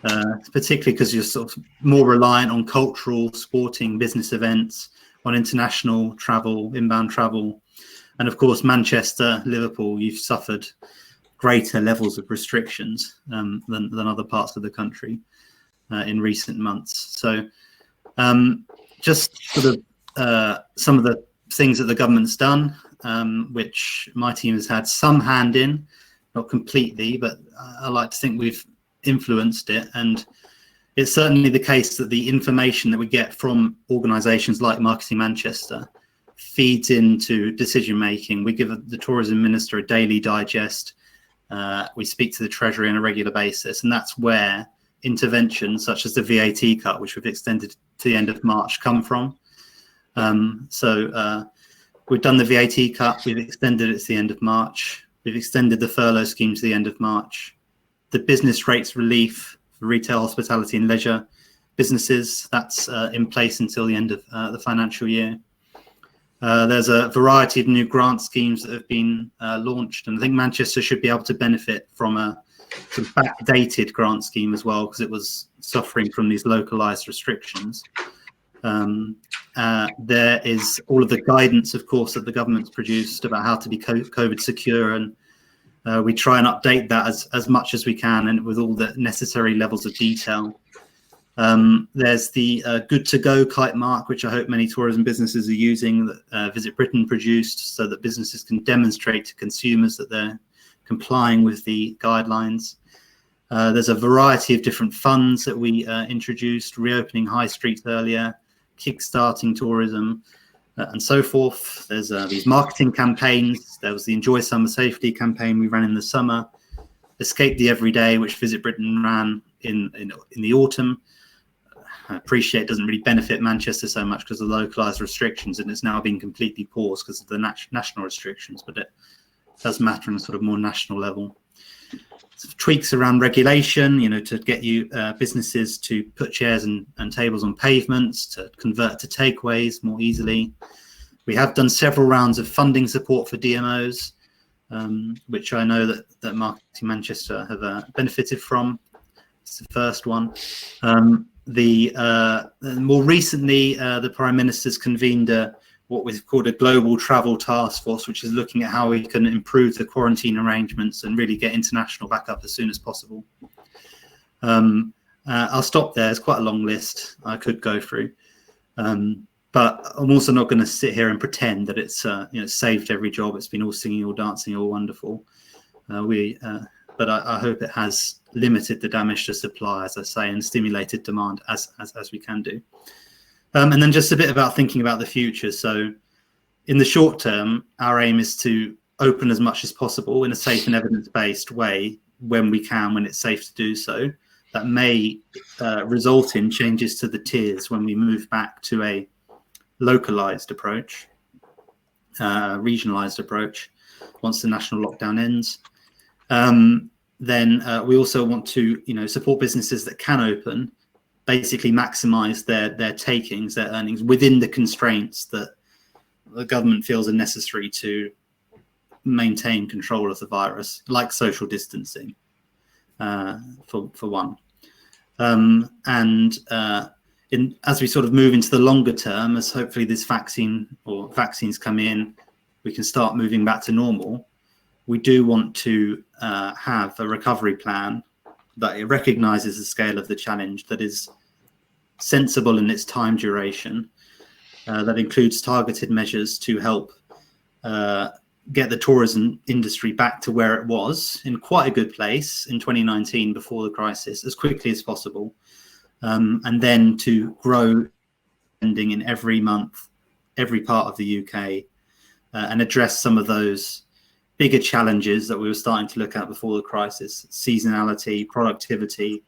particularly because you're sort of more reliant on cultural, sporting, business events, on international travel, inbound travel. And of course, Manchester, Liverpool, you've suffered greater levels of restrictions than other parts of the country in recent months. So just sort of some of the things that the government's done, which my team has had some hand in, not completely, but I like to think we've influenced it. And it's certainly the case that the information that we get from organisations like Marketing Manchester feeds into decision making. We give the tourism minister a daily digest. We speak to the Treasury on a regular basis, and that's where interventions such as the VAT cut, which we've extended to the end of March, come from. So we've done the VAT cut, we've extended it to the end of March. We've extended the furlough scheme to the end of March. The business rates relief for retail, hospitality and leisure businesses, that's in place until the end of the financial year. There's a variety of new grant schemes that have been launched, and I think Manchester should be able to benefit from a sort of backdated grant scheme as well, because it was suffering from these localized restrictions. There is all of the guidance, of course, that the government's produced about how to be COVID secure, and we try and update that as much as we can and with all the necessary levels of detail. There's the good to go kite mark, which I hope many tourism businesses are using, that Visit Britain produced, so that businesses can demonstrate to consumers that they're complying with the guidelines. There's a variety of different funds that we introduced, reopening high streets earlier, kickstarting tourism, and so forth. There's these marketing campaigns. There was the Enjoy Summer Safely campaign we ran in the summer, Escape the Everyday, which Visit Britain ran in the autumn. I appreciate it doesn't really benefit Manchester so much because of the localised restrictions, and it's now been completely paused because of the national restrictions, but it does matter on a sort of more national level. Tweaks around regulation, to get you businesses to put chairs and tables on pavements, to convert to takeaways more easily. We have done several rounds of funding support for DMOs, which I know that Marketing Manchester have benefited from. It's the first one. More recently, the Prime Minister's convened what we've called a global travel task force, which is looking at how we can improve the quarantine arrangements and really get international back up as soon as possible. I'll stop there. It's quite a long list I could go through, but I'm also not going to sit here and pretend that it's saved every job. It's been all singing, all dancing, all wonderful. But I hope it has limited the damage to supply, as I say, and stimulated demand as we can do. And then just a bit about thinking about the future. So in the short term, our aim is to open as much as possible in a safe and evidence-based way when we can, when it's safe to do so. That may result in changes to the tiers when we move back to a localized approach, regionalized approach, once the national lockdown ends. Then we also want to, support businesses that can open, basically maximize their takings, their earnings within the constraints that the government feels are necessary to maintain control of the virus, like social distancing, for one. As we sort of move into the longer term, as hopefully this vaccines come in, we can start moving back to normal. We do want to have a recovery plan that it recognises the scale of the challenge, that is sensible in its time duration, that includes targeted measures to help get the tourism industry back to where it was, in quite a good place in 2019 before the crisis, as quickly as possible, and then to grow spending in every month, every part of the UK, and address some of those bigger challenges that we were starting to look at before the crisis: seasonality, productivity.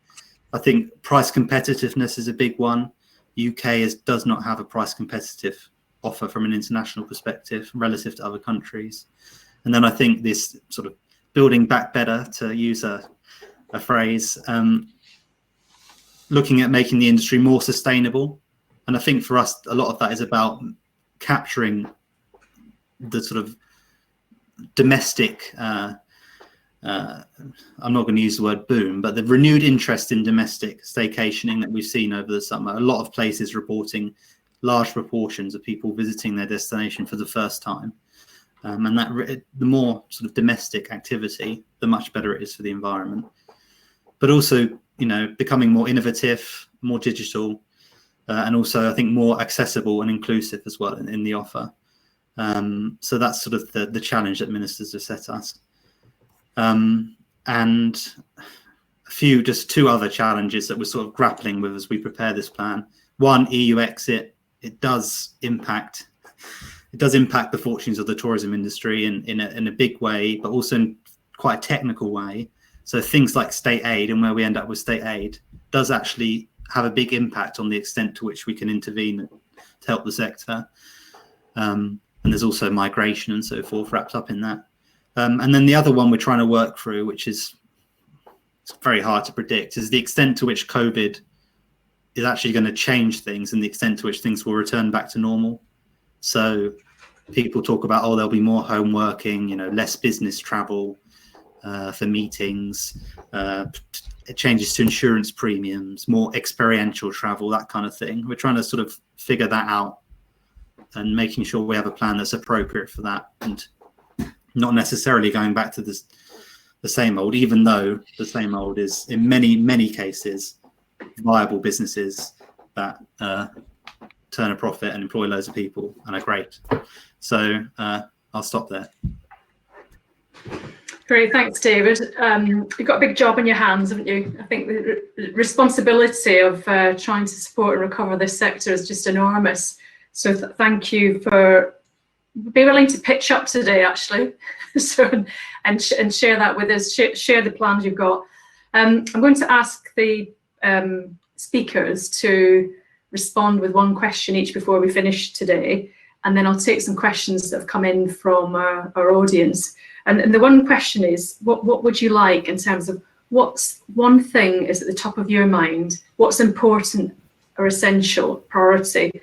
I think price competitiveness is a big one. UK does not have a price competitive offer from an international perspective relative to other countries. And then I think this sort of building back better, to use a phrase, looking at making the industry more sustainable. And I think for us, a lot of that is about capturing the sort of domestic, I'm not going to use the word boom, but the renewed interest in domestic staycationing that we've seen over the summer. A lot of places reporting large proportions of people visiting their destination for the first time. And that the more sort of domestic activity, the much better it is for the environment. But also, you know, becoming more innovative, more digital, and also I think more accessible and inclusive as well in the offer. So that's sort of the challenge that ministers have set us. And just two other challenges that we're sort of grappling with as we prepare this plan. One, EU exit. It does impact the fortunes of the tourism industry in a big way, but also in quite a technical way. So things like state aid, and where we end up with state aid, does actually have a big impact on the extent to which we can intervene to help the sector. And there's also migration and so forth wrapped up in that. And then the other one we're trying to work through, which is very hard to predict, is the extent to which COVID is actually going to change things and the extent to which things will return back to normal. So people talk about, oh, there'll be more home working, you know, less business travel for meetings, changes to insurance premiums, more experiential travel, that kind of thing. We're trying to sort of figure that out and making sure we have a plan that's appropriate for that, and not necessarily going back to the same old, even though the same old is in many cases viable businesses that turn a profit and employ loads of people and are great. So I'll stop there. Great, thanks, David. You've got a big job in your hands, haven't you? I think the responsibility of trying to support and recover this sector is just enormous. So thank you for being willing to pitch up today, actually, and share that with us. Share the plans you've got. I'm going to ask the speakers to respond with one question each before we finish today, and then I'll take some questions that have come in from our audience. And the one question is, what would you like in terms of what's one thing is at the top of your mind, what's important or essential priority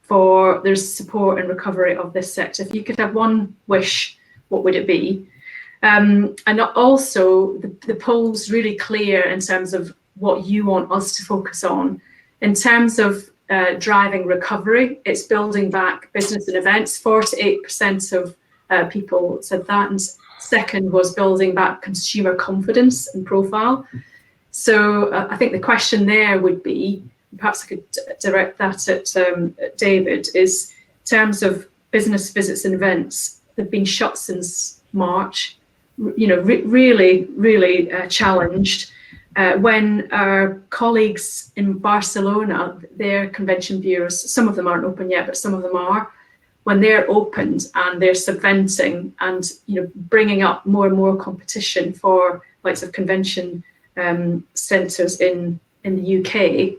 for the support and recovery of this sector? If you could have one wish, what would it be? And also the poll's really clear in terms of what you want us to focus on. In terms of driving recovery, it's building back business and events. 48% of people said that, and second was building back consumer confidence and profile. So I think the question there would be, perhaps I could direct that at David, is in terms of business visits and events, they've been shut since March, you know, really challenged. When our colleagues in Barcelona, their convention bureaus, some of them aren't open yet, but some of them are, when they're opened and they're subventing and, you know, bringing up more and more competition for likes of convention centres in the UK,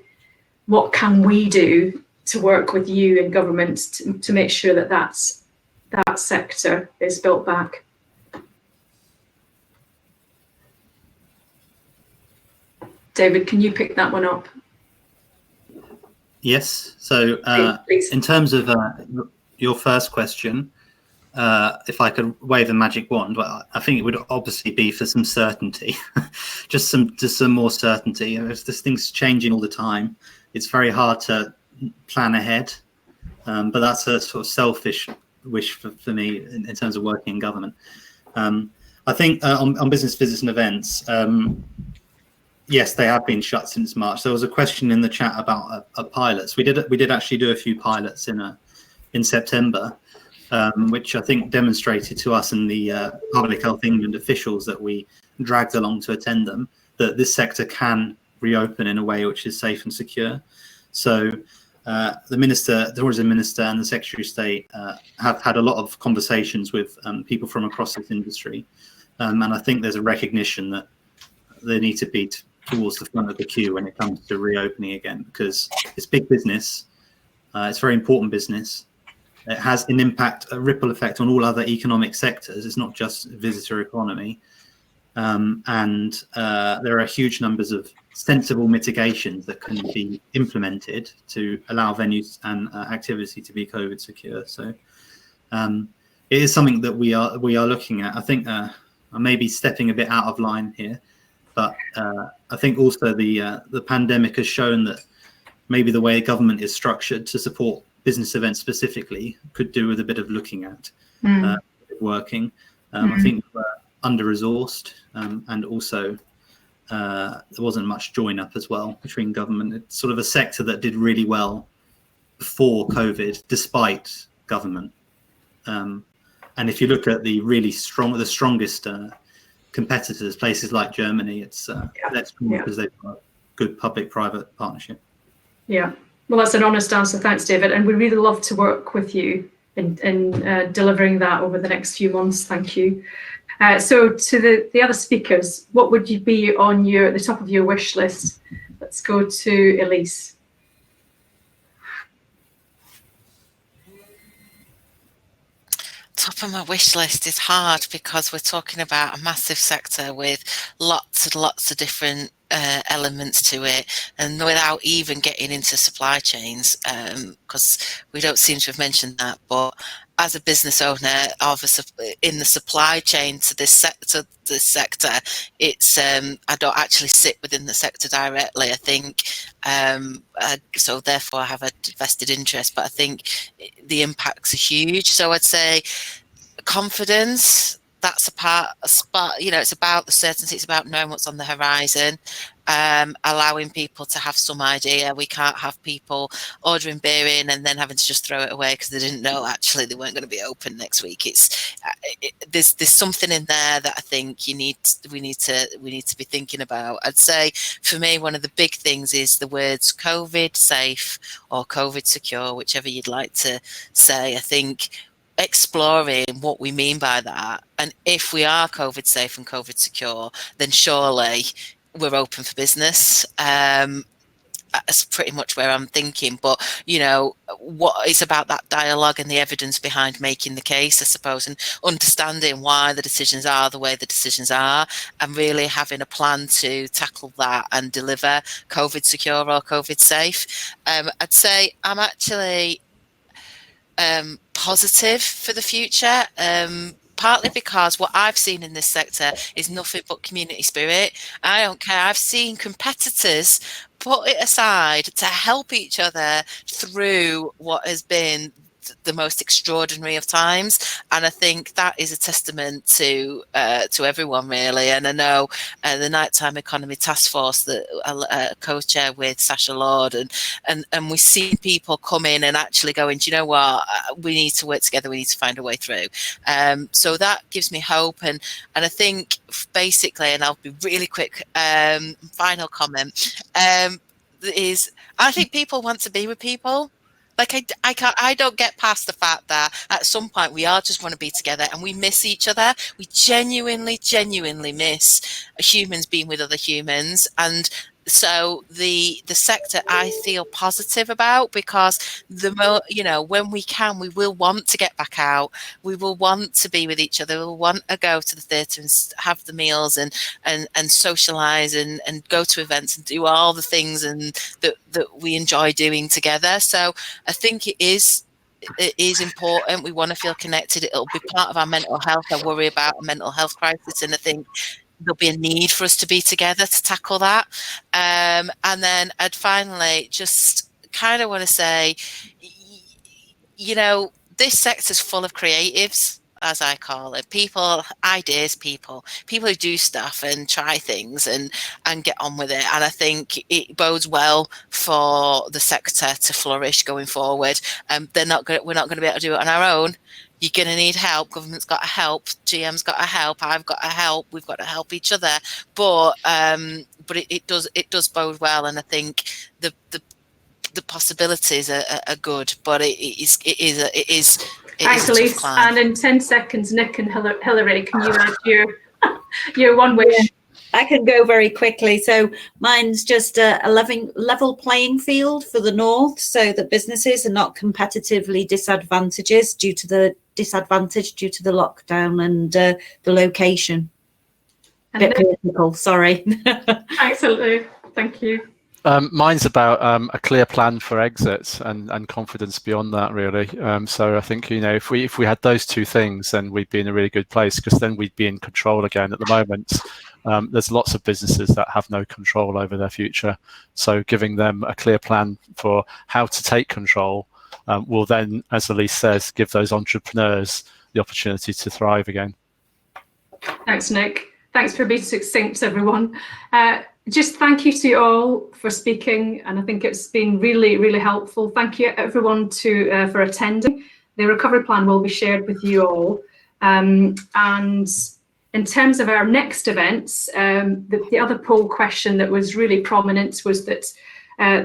what can we do to work with you and government to make sure that that sector is built back? David, can you pick that one up? Yes. So Please. In terms of your first question, if I could wave a magic wand, well, I think it would obviously be for some certainty, just some more certainty. You know, if this thing's changing all the time, it's very hard to plan ahead. But that's a sort of selfish wish for me in terms of working in government. I think on business visits and events, yes, they have been shut since March. There was a question in the chat about pilots. We did actually do a few pilots in September, which I think demonstrated to us and the Public Health England officials that we dragged along to attend them, that this sector can reopen in a way which is safe and secure. So the tourism minister and the Secretary of State have had a lot of conversations with people from across this industry. And I think there's a recognition that they need to be towards the front of the queue when it comes to reopening again, because it's big business. It's very important business. it has an impact, a ripple effect on all other economic sectors. It's not just visitor economy. And there are huge numbers of sensible mitigations that can be implemented to allow venues and activity to be COVID secure. So it is something that we are looking at. I think I may be stepping a bit out of line here, but I think also the pandemic has shown that maybe the way government is structured to support business events specifically could do with a bit of looking at working. I think we're under-resourced, and also there wasn't much join up as well between government. It's sort of a sector that did really well before COVID, despite government. And if you look at the strongest competitors, places like Germany, it's that's because they've got good public-private partnership. Yeah. Well, that's an honest answer. Thanks, David. And we really love to work with you in delivering that over the next few months. Thank you. So to the other speakers, what would you be on the top of your wish list? Let's go to Elise. Top of my wish list is hard because we're talking about a massive sector with lots and lots of different elements to it, and without even getting into supply chains, because we don't seem to have mentioned that. But as a business owner in the supply chain to this sector, it's I don't actually sit within the sector directly. I think so therefore I have a vested interest, but I think the impacts are huge. So I'd say confidence. That's it's about the certainty. It's about knowing what's on the horizon, allowing people to have some idea. We can't have people ordering beer in and then having to just throw it away because they didn't know actually they weren't going to be open next week. There's something in there that I think we need to be thinking about. I'd say for me, one of the big things is the words COVID safe or COVID secure, whichever you'd like to say. I think exploring what we mean by that, and if we are COVID safe and COVID secure, then surely we're open for business. That's pretty much where I'm thinking. But what is about that dialogue and the evidence behind making the case, I suppose, and understanding why the decisions are the way the decisions are, and really having a plan to tackle that and deliver COVID secure or COVID safe. I'd say I'm actually positive for the future, partly because what I've seen in this sector is nothing but community spirit. I don't care. I've seen competitors put it aside to help each other through what has been the most extraordinary of times, and I think that is a testament to everyone really. And I know the Nighttime Economy Task Force that co-chair with Sasha Lord, and we see people come in and actually going, do you know what, we need to work together, we need to find a way through. So that gives me hope, and I think basically, and I'll be really quick, final comment, is I think people want to be with people. Like I don't get past the fact that at some point we all just want to be together, and we miss each other. We genuinely miss humans being with other humans. And so the sector I feel positive about, because when we can, we will want to get back out. We will want to be with each other. We'll want to go to the theatre and have the meals and socialise and go to events and do all the things and that we enjoy doing together. So I think it is important. We want to feel connected. It'll be part of our mental health. I worry about a mental health crisis, and I think there'll be a need for us to be together to tackle that. And then I'd finally just kind of want to say, this sector's full of creatives, as I call it, ideas people who do stuff and try things and get on with it. And I think it bodes well for the sector to flourish going forward. We're not going to be able to do it on our own. You're going to need help. Government's got to help. GM's got to help. I've got to help. We've got to help each other. But it does bode well, and I think the possibilities are good. But it is. Thanks, Elise. And in 10 seconds, Nick and Hilary, can you add your one wish? I can go very quickly. So mine's just a level playing field for the North, so that businesses are not competitively disadvantaged due to the lockdown and the location. A bit political, sorry. Absolutely, thank you. Mine's about a clear plan for exits and confidence beyond that, really. So I think, you know, if we had those two things, then we'd be in a really good place, because then we'd be in control again. At the moment, there's lots of businesses that have no control over their future. So giving them a clear plan for how to take control will then, as Elise says, give those entrepreneurs the opportunity to thrive again. Thanks, Nick. Thanks for being succinct, everyone. Just thank you to you all for speaking, and I think it's been really, really helpful. Thank you, everyone, for attending. The recovery plan will be shared with you all. And in terms of our next events, the other poll question that was really prominent was that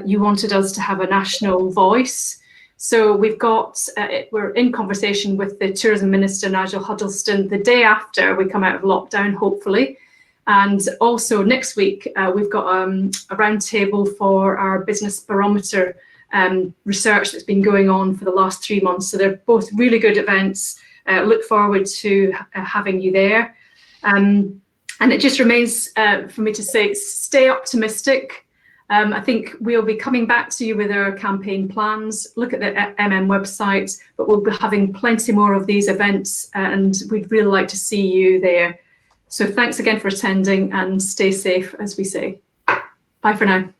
you wanted us to have a national voice. So we've got, we're in conversation with the Tourism Minister, Nigel Huddleston, the day after we come out of lockdown, hopefully. And also next week, we've got a roundtable for our business barometer research that's been going on for the last 3 months. So they're both really good events. Look forward to having you there. And it just remains for me to say, stay optimistic. I think we'll be coming back to you with our campaign plans. Look at the MM website, but we'll be having plenty more of these events, and we'd really like to see you there. So thanks again for attending, and stay safe, as we say. Bye for now.